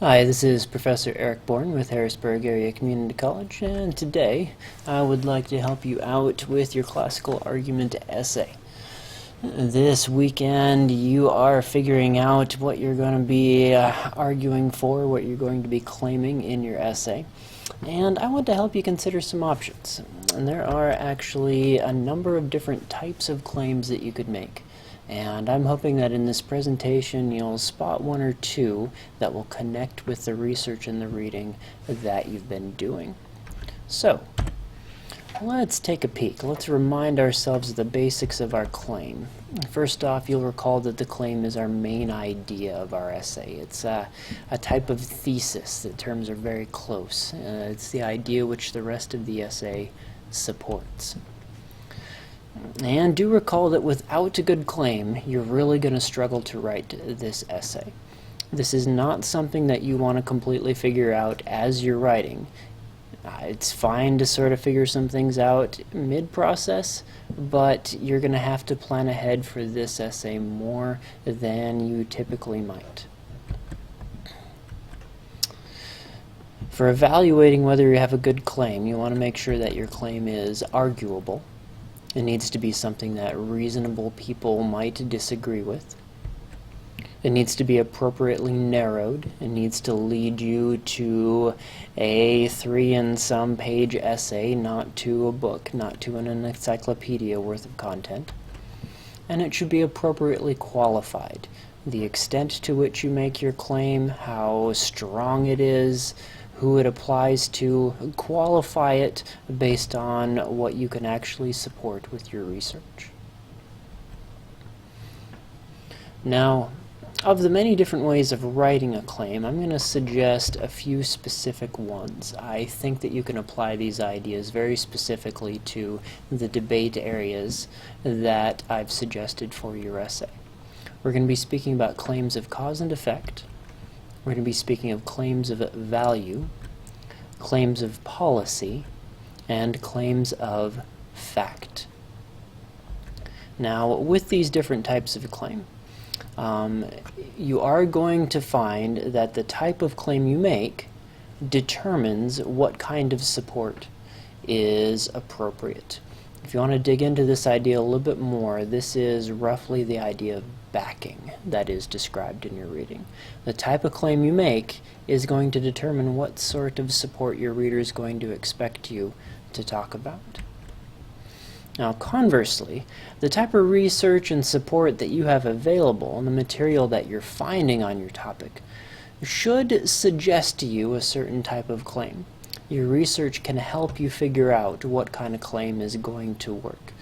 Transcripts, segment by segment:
Hi, this is Professor Eric Bourne with Harrisburg Area Community College, and today I would like to help you out with your classical argument essay. This weekend you are figuring out what you're going to be arguing for, what you're going to be claiming in your essay, and I want to help you consider some options. And there are actually a number of different types of claims that you could make. And I'm hoping that in this presentation you'll spot one or two that will connect with the research and the reading that you've been doing. So, let's take a peek. Let's remind ourselves of the basics of our claim. First off, you'll recall that the claim is our main idea of our essay. It's a type of thesis. The terms are very close. It's the idea which the rest of the essay supports. And do recall that without a good claim, you're really going to struggle to write this essay. This is not something that you want to completely figure out as you're writing. It's fine to sort of figure some things out mid-process, but you're going to have to plan ahead for this essay more than you typically might. For evaluating whether you have a good claim, you want to make sure that your claim is arguable. It needs to be something that reasonable people might disagree with. It needs to be appropriately narrowed. It needs to lead you to a 3-and-some page essay, not to a book, not to an encyclopedia worth of content. And it should be appropriately qualified. The extent to which you make your claim, how strong it is, who it applies to, qualify it based on what you can actually support with your research. Now, of the many different ways of writing a claim, I'm going to suggest a few specific ones. I think that you can apply these ideas very specifically to the debate areas that I've suggested for your essay. We're going to be speaking about claims of cause and effect. We're going to be speaking of claims of value, claims of policy, and claims of fact. Now, with these different types of claim, you are going to find that the type of claim you make determines what kind of support is appropriate. If you want to dig into this idea a little bit more, this is roughly the idea of backing that is described in your reading. The type of claim you make is going to determine what sort of support your reader is going to expect you to talk about. Now, conversely, the type of research and support that you have available and the material that you're finding on your topic should suggest to you a certain type of claim. Your research can help you figure out what kind of claim is going to work.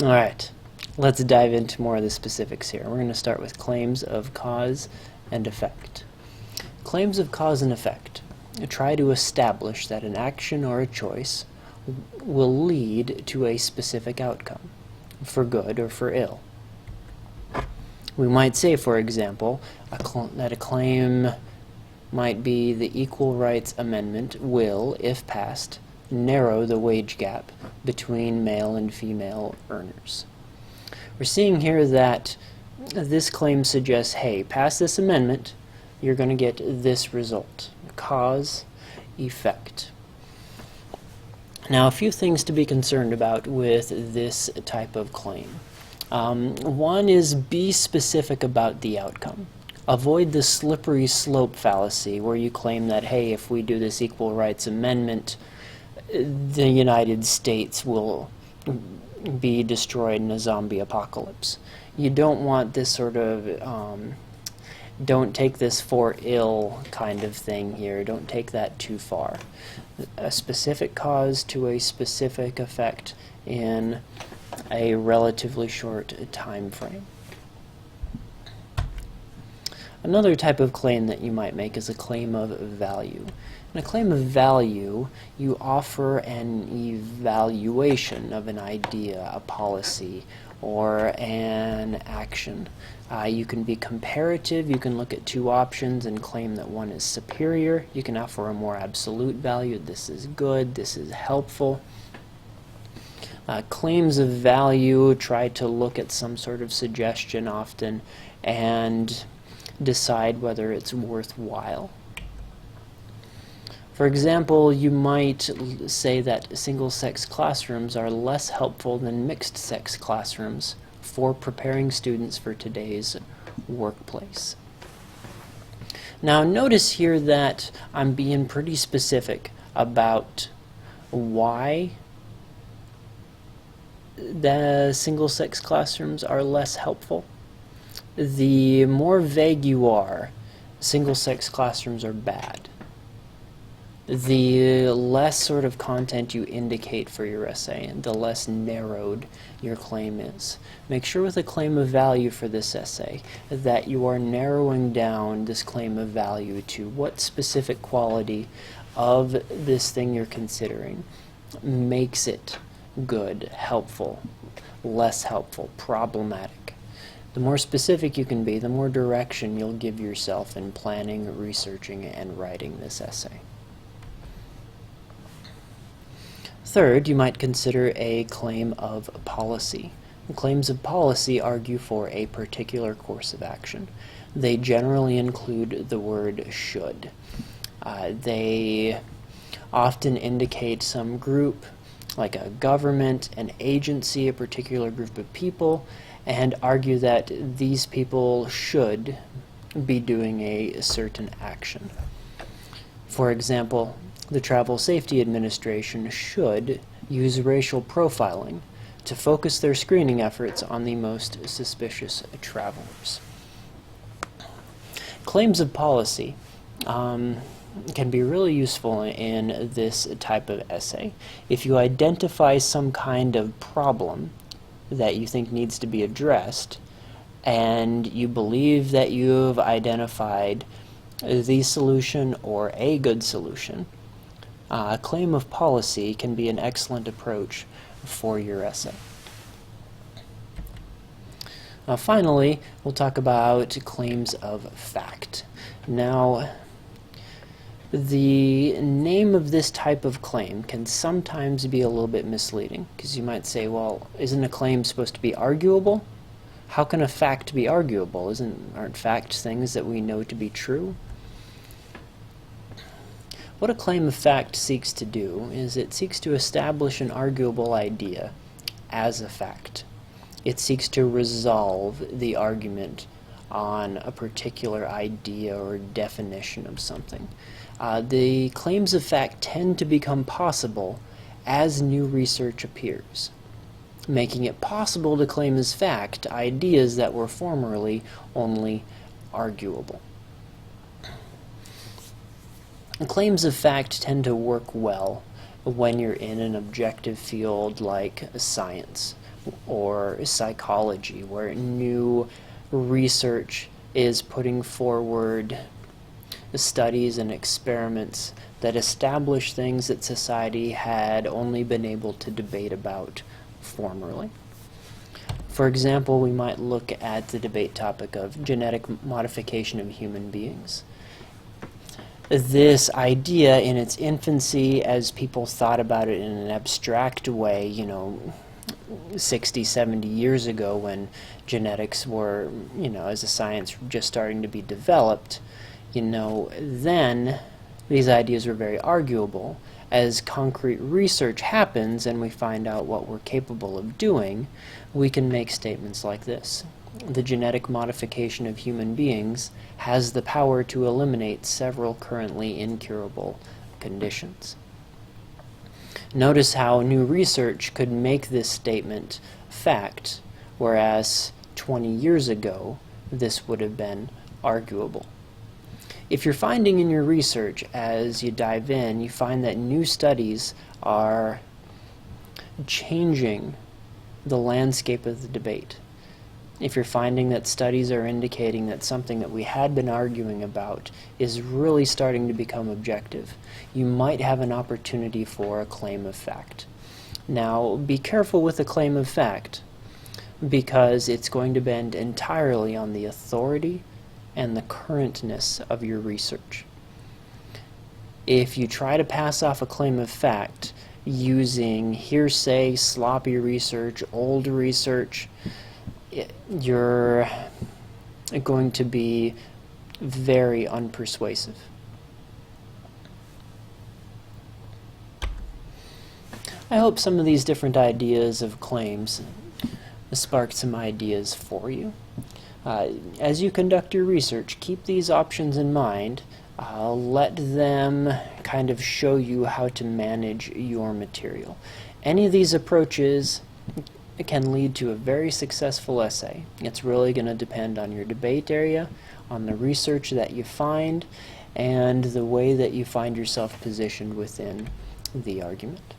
Alright, let's dive into more of the specifics here. We're going to start with claims of cause and effect. Claims of cause and effect try to establish that an action or a choice will lead to a specific outcome, for good or for ill. We might say, for example, that a claim might be the Equal Rights Amendment will, if passed, narrow the wage gap between male and female earners. We're seeing here that this claim suggests, hey, pass this amendment, you're going to get this result. Cause, effect. Now, a few things to be concerned about with this type of claim. One is be specific about the outcome. Avoid the slippery slope fallacy where you claim that, hey, if we do this Equal Rights Amendment, the United States will be destroyed in a zombie apocalypse. You don't want this sort of, don't take this for ill kind of thing here. Don't take that too far. A specific cause to a specific effect in a relatively short time frame. Another type of claim that you might make is a claim of value. In a claim of value, you offer an evaluation of an idea, a policy, or an action. You can be comparative. You can look at two options and claim that one is superior. You can offer a more absolute value. This is good. This is helpful. Claims of value try to look at some sort of suggestion often and decide whether it's worthwhile. For example, you might say that single-sex classrooms are less helpful than mixed-sex classrooms for preparing students for today's workplace. Now notice here that I'm being pretty specific about why the single-sex classrooms are less helpful. The more vague you are, single-sex classrooms are bad. The less sort of content you indicate for your essay, the less narrowed your claim is. Make sure with a claim of value for this essay that you are narrowing down this claim of value to what specific quality of this thing you're considering makes it good, helpful, less helpful, problematic. The more specific you can be, the more direction you'll give yourself in planning, researching, and writing this essay. Third, you might consider a claim of policy. Claims of policy argue for a particular course of action. They generally include the word should. They often indicate some group, like a government, an agency, a particular group of people, and argue that these people should be doing a certain action. For example, the Travel Safety Administration should use racial profiling to focus their screening efforts on the most suspicious travelers. Claims of policy can be really useful in this type of essay. If you identify some kind of problem that you think needs to be addressed, and you believe that you've identified the solution or a good solution, a claim of policy can be an excellent approach for your essay. Finally, we'll talk about claims of fact. Now, the name of this type of claim can sometimes be a little bit misleading, because you might say, well, isn't a claim supposed to be arguable? How can a fact be arguable? Aren't facts things that we know to be true? What a claim of fact seeks to do is it seeks to establish an arguable idea as a fact. It seeks to resolve the argument on a particular idea or definition of something. The claims of fact tend to become possible as new research appears, making it possible to claim as fact ideas that were formerly only arguable. Claims of fact tend to work well when you're in an objective field like science or psychology, where new research is putting forward studies and experiments that establish things that society had only been able to debate about formerly. For example, we might look at the debate topic of genetic modification of human beings. This idea in its infancy, as people thought about it in an abstract way, 60, 70 years ago when genetics were, as a science just starting to be developed, then these ideas were very arguable. As concrete research happens and we find out what we're capable of doing, we can make statements like this. The genetic modification of human beings has the power to eliminate several currently incurable conditions. Notice how new research could make this statement fact, whereas 20 years ago this would have been arguable. If you're finding in your research, as you dive in, you find that new studies are changing the landscape of the debate. If you're finding that studies are indicating that something that we had been arguing about is really starting to become objective, you might have an opportunity for a claim of fact. Now, be careful with a claim of fact, because it's going to depend entirely on the authority and the currentness of your research. If you try to pass off a claim of fact using hearsay, sloppy research, old research, you're going to be very unpersuasive. I hope some of these different ideas of claims sparked some ideas for you. As you conduct your research, keep these options in mind. Let them kind of show you how to manage your material. Any of these approaches can lead to a very successful essay. It's really going to depend on your debate area, on the research that you find, and the way that you find yourself positioned within the argument.